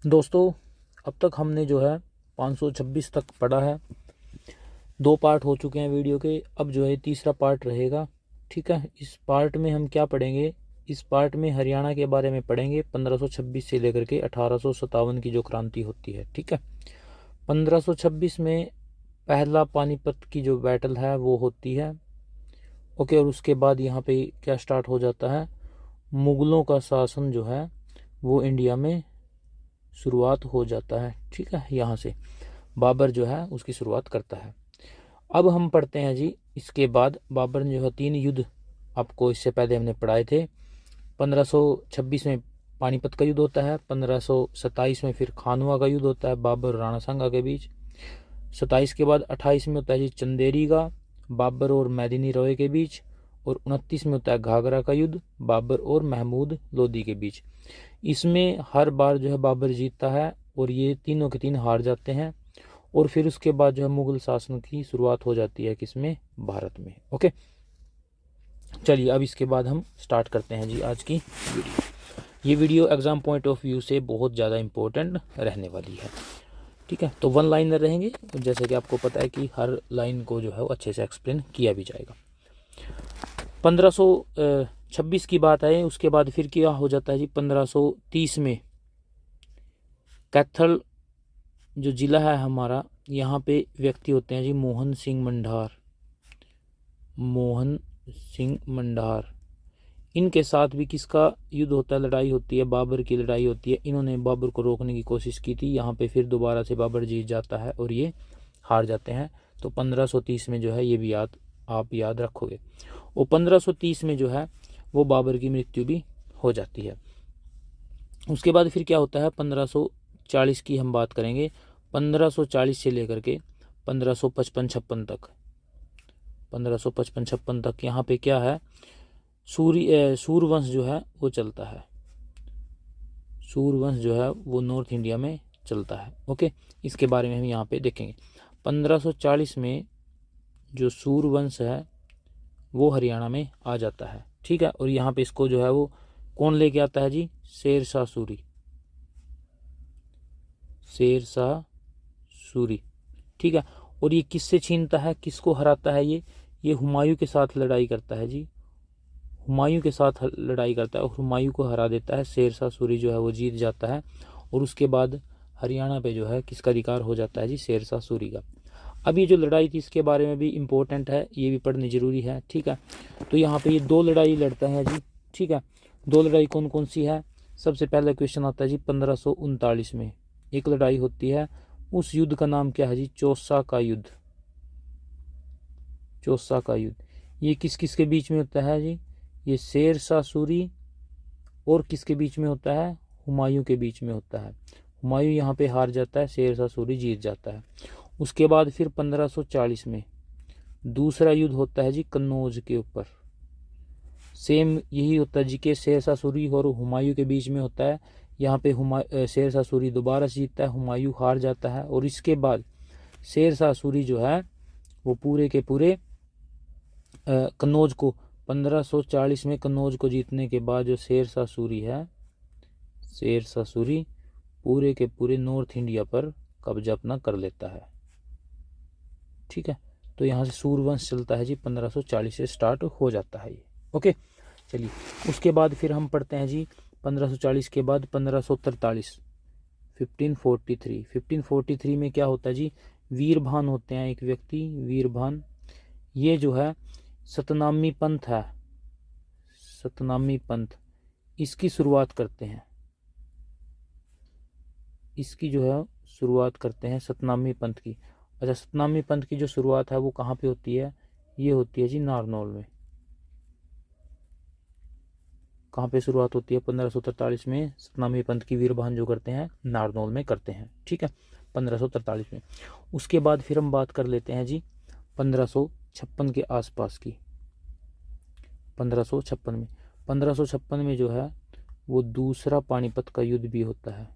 दोस्तों, अब तक हमने जो है 526 तक पढ़ा है। 2 पार्ट हो चुके हैं वीडियो के। अब जो है तीसरा पार्ट रहेगा। ठीक है, इस पार्ट में हम क्या पढ़ेंगे? इस पार्ट में हरियाणा के बारे में पढ़ेंगे, 1526 से लेकर के 1857 की जो क्रांति होती है। ठीक है, 1526 में पहला पानीपत की जो बैटल है वो होती है। ओके, और उसके बाद यहाँ पे क्या स्टार्ट हो जाता है? मुगलों का शासन जो है वो इंडिया में शुरुआत हो जाता है। ठीक है, यहाँ से बाबर जो है उसकी शुरुआत करता है। अब हम पढ़ते हैं जी, इसके बाद बाबर ने जो है 3 युद्ध आपको इससे पहले हमने पढ़ाए थे। 1526 में पानीपत का युद्ध होता है। 1527 में फिर खानवा का युद्ध होता है बाबर और राणा सांगा के बीच। 27 के बाद 28 में होता है जी चंदेरी का, बाबर और मैदिनी रॉय के बीच। और 29 में होता है घाघरा का युद्ध, बाबर और महमूद लोदी के बीच। इसमें हर बार जो है बाबर जीतता है और ये तीनों के तीन हार जाते हैं। और फिर उसके बाद जो है मुगल शासन की शुरुआत हो जाती है किसमें? भारत में। ओके, चलिए अब इसके बाद हम स्टार्ट करते हैं जी आज की वीडियो। ये video exam point of view से बहुत ज़्यादा इंपॉर्टेंट रहने वाली है। ठीक है, तो 1 लाइनर रहेंगे, जैसे कि आपको पता है कि हर लाइन को जो है वो अच्छे से एक्सप्लेन किया भी जाएगा। 1526 की बात है, उसके बाद फिर क्या हो जाता है जी? 1530 में कैथल जो जिला है हमारा, यहाँ पे व्यक्ति होते हैं जी मोहन सिंह मंडार। मोहन सिंह मंडार, इनके साथ भी किसका युद्ध होता है? लड़ाई होती है, बाबर की लड़ाई होती है। इन्होंने बाबर को रोकने की कोशिश की थी। यहाँ पे फिर दोबारा से बाबर जीत जाता है और ये हार जाते हैं। तो 1530 में जो है ये भी आप याद रखोगे। और 1530 में जो है वो बाबर की मृत्यु भी हो जाती है। उसके बाद फिर क्या होता है? 1540 की हम बात करेंगे। 1540 से लेकर के 1555-56 तक, 1555-56 तक यहाँ पे क्या है? सूरवंश जो है वो चलता है। सूरवंश जो है वो नॉर्थ इंडिया में चलता है। ओके, इसके बारे में हम यहाँ पे देखेंगे। 1540 में जो सूरवंश है वो हरियाणा में आ जाता है। ठीक है, और यहाँ पे इसको जो है वो कौन लेके आता है जी? शेरशाह सूरी। शेरशाह सूरी। ठीक है, और ये किससे छीनता है, किसको हराता है? ये हुमायूं के साथ लड़ाई करता है जी। हुमायूं के साथ लड़ाई करता है और हुमायूं को हरा देता है। शेरशाह सूरी जो है वो जीत जाता है और उसके बाद हरियाणा पे जो है किसका अधिकार हो जाता है जी? शेरशाह सूरी का। अब ये जो लड़ाई थी इसके बारे में भी इम्पोर्टेंट है, ये भी पढ़नी जरूरी है। ठीक है, तो यहाँ पे ये 2 लड़ाई लड़ता है जी। ठीक है, 2 लड़ाई कौन कौन सी है? सबसे पहला क्वेश्चन आता है जी 1539 में एक लड़ाई होती है। उस युद्ध का नाम क्या है जी? चौसा का युद्ध। चौसा का युद्ध ये किस किस के बीच में होता है जी? ये शेरशाह सूरी और किसके बीच में होता है? हुमायूं के बीच में होता है। हुमायूं यहाँ पे हार जाता है, शेरशाह सूरी जीत जाता है। उसके बाद फिर 1540 में दूसरा युद्ध होता है जी कन्नौज के ऊपर। सेम यही होता है जी के शेरशाह सूरी और हुमायूं के बीच में होता है। यहाँ पे शेरशाह सूरी दोबारा जीतता है, हुमायूं हार जाता है। और इसके बाद शेरशाह सूरी जो है वो पूरे के पूरे कन्नौज को 1540 में कन्नौज को जीतने के बाद जो शेरशाह सूरी है, शेरशाह सूरी पूरे के पूरे नॉर्थ इंडिया पर कब्जा अपना कर लेता है। ठीक है, तो यहाँ से सूरवंश चलता है जी, 1540 से स्टार्ट हो जाता है ये। ओके, चलिए उसके बाद फिर हम पढ़ते हैं जी 1540 के बाद 1543, 1543 में क्या होता है जी? वीरभान होते हैं एक व्यक्ति, वीरभान। ये जो है सतनामी पंथ है, सतनामी पंथ, इसकी शुरुआत करते हैं। इसकी जो है शुरुआत करते हैं सतनामी पंथ की। अच्छा, सतनामी पंथ की जो शुरुआत है वो कहाँ पे होती है? ये होती है जी नारनौल में। कहाँ पे शुरुआत होती है? 1543 में सतनामी पंथ की वीरभान जो करते हैं नारनौल में करते हैं। ठीक है, 1543 में। उसके बाद फिर हम बात कर लेते हैं जी 1556 के आसपास की। 1556 में जो है वो दूसरा पानीपत का युद्ध भी होता है।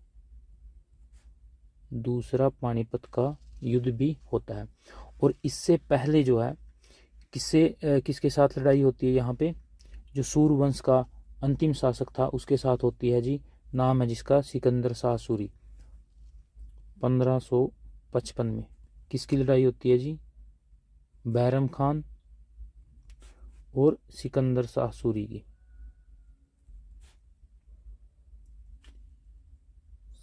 दूसरा पानीपत का युद्ध भी होता है। और इससे पहले जो है किसके साथ लड़ाई होती है? यहाँ पे जो सूरवंश का अंतिम शासक था उसके साथ होती है जी। नाम है जिसका सिकंदर शाह सूरी। 1555 में किसकी लड़ाई होती है जी? बैरम खान और सिकंदर शाह सूरी की।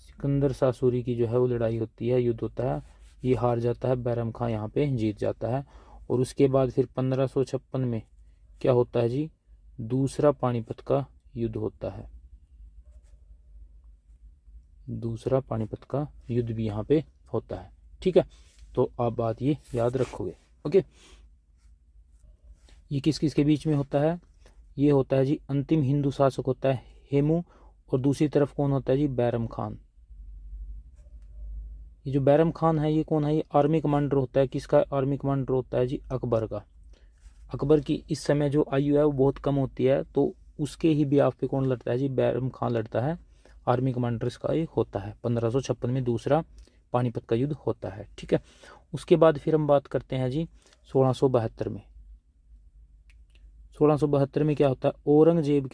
सिकंदर शाह सूरी की जो है वो लड़ाई होती है, युद्ध होता है, ये हार जाता है, बैरम खान यहाँ पे जीत जाता है। और उसके बाद फिर 1556 में क्या होता है जी? दूसरा पानीपत का युद्ध होता है। दूसरा पानीपत का युद्ध भी यहाँ पे होता है। ठीक है, तो आप बात ये याद रखोगे। ओके, ये किस किस के बीच में होता है? ये होता है जी, अंतिम हिंदू शासक होता है हेमू, और दूसरी तरफ कौन होता है जी? बैरम खान। ये जो बैरम खान है ये कौन है? ये आर्मी कमांडर होता है। किसका आर्मी कमांडर होता है जी? अकबर का। अकबर की इस समय जो आयु है वो बहुत कम होती है, तो उसके ही ब्याह पे कौन लड़ता है जी? बैरम खान लड़ता है। आर्मी कमांडर इसका ये होता है। 1556 में दूसरा पानीपत का युद्ध होता है। ठीक है, उसके बाद फिर हम बात करते हैं जी 1672 में। 1672 में क्या होता है? औरंगजेब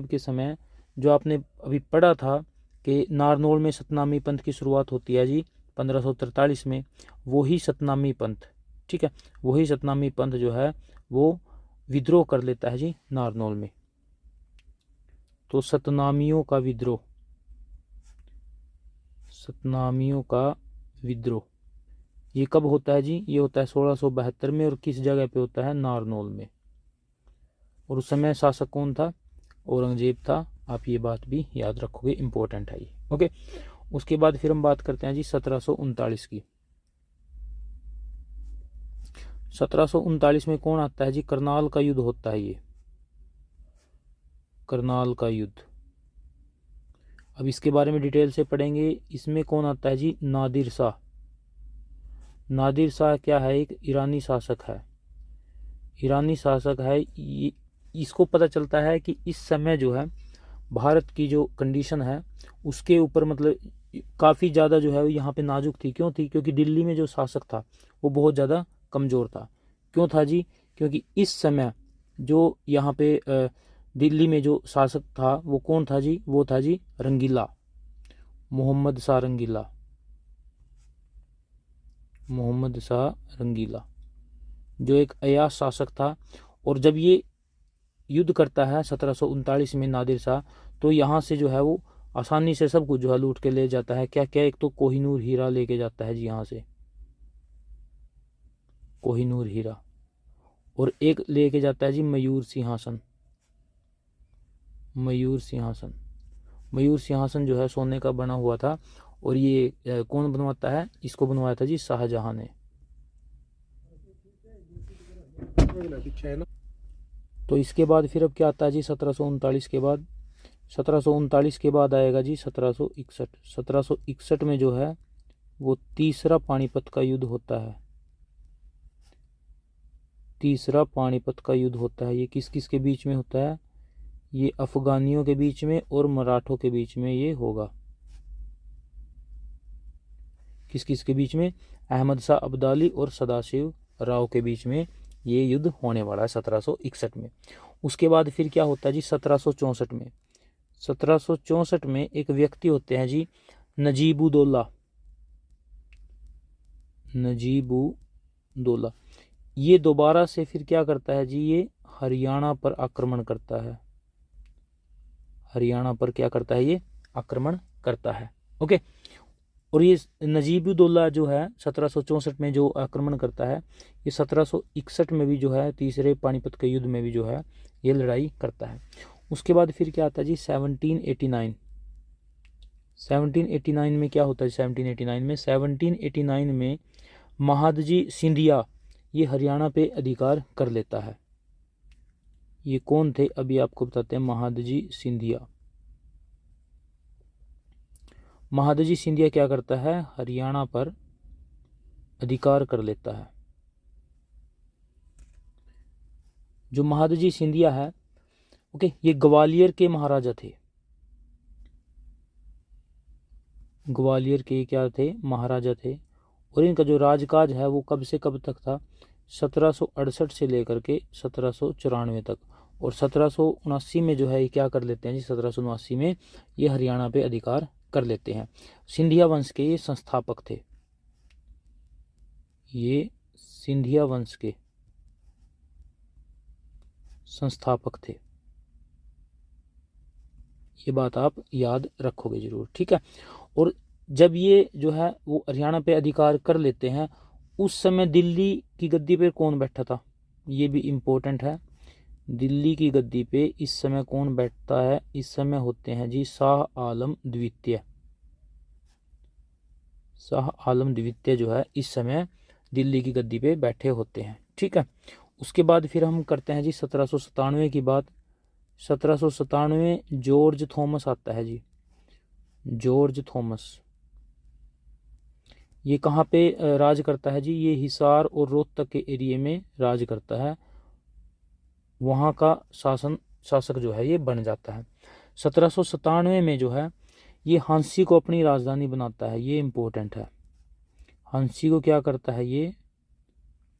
के समय जो आपने अभी पढ़ा था कि नारनौल में सतनामी पंथ की शुरुआत होती है जी 1543 में, वही सतनामी पंथ, ठीक है, वही सतनामी पंथ जो है वो विद्रोह कर लेता है जी नारनौल में। तो सतनामियों का विद्रोह ये कब होता है जी? ये होता है 1672 में, और किस जगह पे होता है? नारनौल में। और उस समय शासक कौन था? औरंगजेब था। आप ये बात भी याद रखोगे, इंपॉर्टेंट है ये। ओके, उसके बाद फिर हम बात करते हैं जी 1739 की। 1739 में कौन आता है जी? करनाल का युद्ध होता है। ये करनाल का युद्ध, अब इसके बारे में डिटेल से पढ़ेंगे। इसमें कौन आता है जी? नादिर शाह। नादिर शाह क्या है? एक ईरानी शासक है। ईरानी शासक है। इसको पता चलता है कि इस समय जो है भारत की जो कंडीशन है उसके ऊपर मतलब काफ़ी ज़्यादा जो है यहाँ पे नाजुक थी। क्यों थी? क्योंकि दिल्ली में जो शासक था वो बहुत ज़्यादा कमज़ोर था। क्यों था जी? क्योंकि इस समय जो यहाँ पे दिल्ली में जो शासक था वो कौन था जी? वो था जी रंगीला, मोहम्मद शाह रंगीला। मोहम्मद शाह रंगीला जो एक अयाश शासक था। और जब ये युद्ध करता है 1739 में नादिर शाह, तो यहाँ से जो है वो आसानी से सब कुछ जो है लूट के ले जाता है। क्या क्या? एक तो कोहिनूर हीरा लेके जाता है जी यहाँ से, कोहिनूर हीरा, और एक लेके जाता है जी मयूर सिंहासन। मयूर सिंहासन, मयूर सिंहासन जो है सोने का बना हुआ था, और ये कौन बनवाता है? इसको बनवाया था जी शाहजहां ने। तो इसके बाद फिर अब क्या आता है जी 1739 के बाद? 1739 के बाद आएगा जी 1761। 1761 में जो है वो तीसरा पानीपत का युद्ध होता है। तीसरा पानीपत का युद्ध होता है। ये किस किस के बीच में होता है? ये अफगानियों के बीच में और मराठों के बीच में ये होगा। किस किस के बीच में? अहमद शाह अब्दाली और सदाशिव राव के बीच में ये युद्ध होने वाला है 1761 में। उसके बाद फिर क्या होता है जी 1764 में? 1764 में एक व्यक्ति होते हैं जी नजीबुद्दौला। नजीबुद्दौला ये दोबारा से फिर क्या करता है जी? ये हरियाणा पर आक्रमण करता है। हरियाणा पर क्या करता है? ये आक्रमण करता है। ओके, और ये नजीबुद्दौला जो है 1764 में जो आक्रमण करता है, ये 1761 में भी जो है तीसरे पानीपत के युद्ध में भी जो है ये लड़ाई करता है। उसके बाद फिर क्या आता है जी 1789। 1789 में क्या होता है? 1789 में महादजी सिंधिया ये हरियाणा पे अधिकार कर लेता है। ये कौन थे? अभी आपको बताते हैं। महादजी सिंधिया। महादजी सिंधिया क्या करता है? हरियाणा पर अधिकार कर लेता है। जो महादजी सिंधिया है, ओके, ये ग्वालियर के महाराजा थे। ग्वालियर के क्या थे? महाराजा थे। और इनका जो राजकाज है वो कब से कब तक था? 1768 से लेकर के 1794 तक। और 1779 में जो है ये क्या कर लेते हैं जी, 1779 में ये हरियाणा पे अधिकार कर लेते हैं। सिंधिया वंश के ये संस्थापक थे, ये सिंधिया वंश के संस्थापक थे, ये बात आप याद रखोगे जरूर, ठीक है। और जब ये जो है वो हरियाणा पे अधिकार कर लेते हैं, उस समय दिल्ली की गद्दी पे कौन बैठा था, ये भी इम्पोर्टेंट है। दिल्ली की गद्दी पे इस समय कौन बैठता है, इस समय होते हैं जी शाह आलम द्वितीय। शाह आलम द्वितीय जो है इस समय दिल्ली की गद्दी पे बैठे होते हैं, ठीक है। उसके बाद फिर हम करते हैं जी 1797 की बात। 1797 जॉर्ज थॉमस आता है जी, जॉर्ज थॉमस। ये कहाँ पे राज करता है जी, ये हिसार और रोहतक के एरिया में राज करता है, वहाँ का शासक जो है ये बन जाता है। 1797 में जो है ये हांसी को अपनी राजधानी बनाता है, ये इम्पोर्टेंट है। हांसी को क्या करता है, ये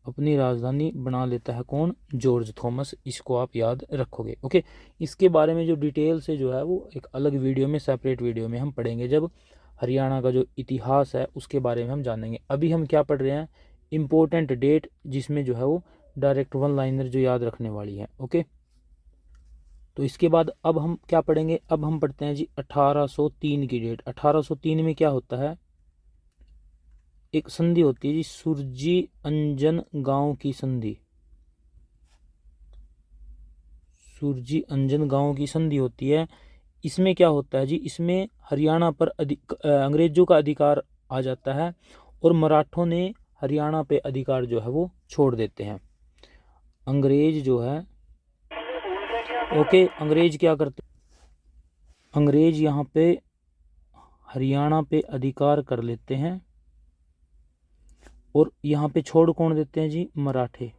अपनी राजधानी बना लेता है, कौन, जॉर्ज थॉमस। इसको आप याद रखोगे, ओके। इसके बारे में जो डिटेल से जो है वो एक अलग वीडियो में, सेपरेट वीडियो में हम पढ़ेंगे, जब हरियाणा का जो इतिहास है उसके बारे में हम जानेंगे। अभी हम क्या पढ़ रहे हैं, इम्पोर्टेंट डेट, जिसमें जो है वो डायरेक्ट वन लाइनर जो याद रखने वाली है, ओके। तो इसके बाद अब हम क्या पढ़ेंगे, अब हम पढ़ते हैं जी 1803 की डेट। 1803 में क्या होता है, एक संधि होती है जी, सुरजी अंजन गांव की संधि। सुरजी अंजन गांव की संधि होती है। इसमें क्या होता है जी, इसमें हरियाणा पर अंग्रेजों का अधिकार आ जाता है और मराठों ने हरियाणा पे अधिकार जो है वो छोड़ देते हैं। अंग्रेज जो है, ओके, अंग्रेज क्या करते, अंग्रेज यहाँ पे हरियाणा पे अधिकार कर लेते हैं और यहाँ पे छोड़ कौन देते हैं जी, मराठे।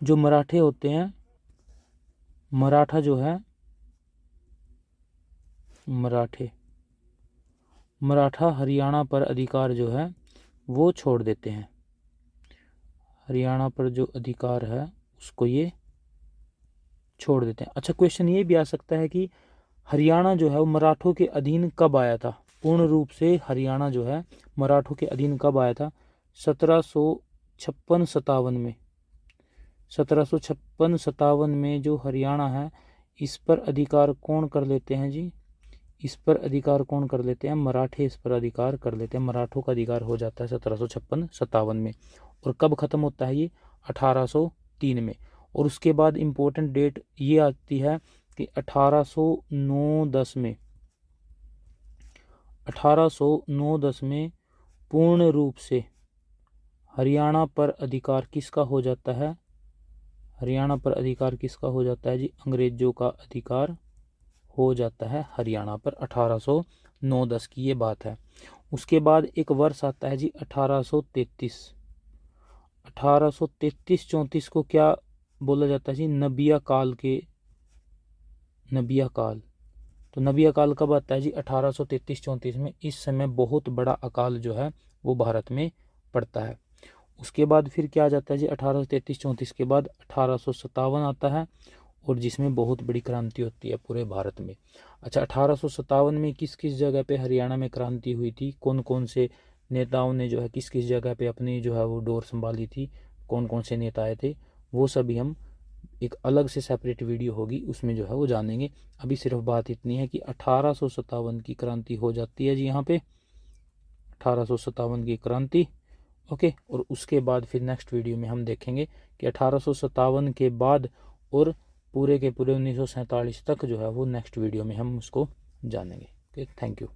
जो मराठे होते हैं, मराठा जो है, मराठा हरियाणा पर अधिकार जो है वो छोड़ देते हैं। हरियाणा पर जो अधिकार है उसको ये छोड़ देते हैं। अच्छा, क्वेश्चन ये भी आ सकता है कि हरियाणा जो है वो मराठों के अधीन कब आया था, पूर्ण रूप से हरियाणा जो है मराठों के अधीन कब आया था, 1756-57 में। 1756-57 में जो हरियाणा है इस पर अधिकार कौन कर लेते हैं जी, इस पर अधिकार कौन कर लेते हैं, मराठे इस पर अधिकार कर लेते हैं। मराठों का अधिकार हो जाता है 1756-57 में। और कब खत्म होता है ये, 1803 में। और उसके बाद इम्पोर्टेंट डेट ये आती है कि 1809-10 में, 1809-10 में पूर्ण रूप से हरियाणा पर अधिकार किसका हो जाता है, हरियाणा पर अधिकार किसका हो जाता है जी, अंग्रेजों का अधिकार हो जाता है हरियाणा पर। 1809-10 की ये बात है। उसके बाद एक वर्ष आता है जी 1833। 1833-34 को क्या बोला जाता है जी, नबिया काल के, नबिया काल। तो नबिया काल कब आता है जी, 1833-34 में। इस समय बहुत बड़ा अकाल जो है वो भारत में पड़ता है। उसके बाद फिर क्या आ जाता है जी, 1833-34 के बाद 1857 आता है, और जिसमें बहुत बड़ी क्रांति होती है पूरे भारत में। अच्छा, 1857 में किस किस जगह पे हरियाणा में क्रांति हुई थी, कौन कौन से नेताओं ने जो है किस किस जगह पे अपनी जो है वो डोर संभाली थी, कौन कौन से नेता आए थे, वो सभी हम एक अलग से सेपरेट वीडियो होगी उसमें जो है वो जानेंगे। अभी सिर्फ बात इतनी है कि 1857 की क्रांति हो जाती है जी यहाँ पे, 1857 की क्रांति, ओके। और उसके बाद फिर नेक्स्ट वीडियो में हम देखेंगे कि 1857 के बाद और पूरे के पूरे 1947 तक जो है वो नेक्स्ट वीडियो में हम उसको जानेंगे। Okay, thank you.